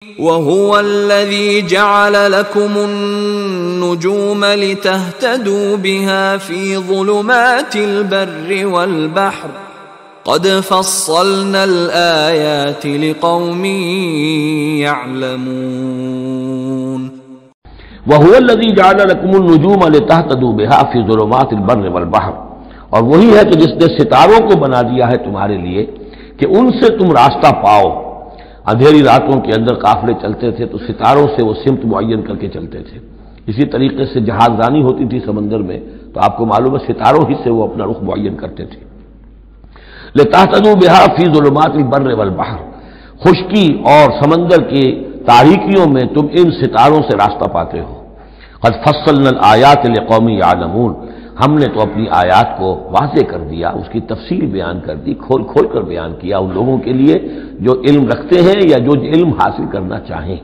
وَهُوَ الَّذِي جَعَلَ لَكُمُ النُّجُومَ لِتَهْتَدُوا بِهَا فِي ظُلُمَاتِ الْبَرِّ وَالْبَحْرِ قَدْ فَصَّلْنَا الْآيَاتِ لِقَوْمٍ يَعْلَمُونَ وَهُوَ الَّذِي جَعَلَ لَكُمُ النُّجُومَ لِتَهْتَدُوا بِهَا فِي ظُلُمَاتِ الْبَرِّ وَالْبَحْرِ، اور وہی ہے کہ جس نے ستاروں کو بنا دیا ہے تمہارے لیے کہ ان سے تم راستہ پاؤ۔ اندھیری راتوں کے اندر قافلے چلتے تھے تو ستاروں سے وہ سمت معین کر کے چلتے تھے۔ اسی طریقے سے جہاز رانی ہوتی تھی سمندر میں تو آپ کو معلوم ہے ستاروں ہی سے وہ اپنا رخ معین کرتے تھے۔ لِتَهْتَدُوا بِهَا فِي ظُلُمَاتِ الْبَرِّ وَالْبَحْرِ، خشکی اور سمندر کی تاریکیوں میں تم ان ستاروں سے راستہ پاتے ہو۔ قَدْ فَصَّلْنَا الْآيَاتِ لِقَوْمٍ يَعْلَمُونَ، ہم نے تو اپنی آیات کو واضح کر دیا، اس کی تفصیل بیان کر دی، کھول کھول کر بیان کیا ان لوگوں کے لیے جو علم رکھتے ہیں یا جو علم حاصل کرنا چاہیں۔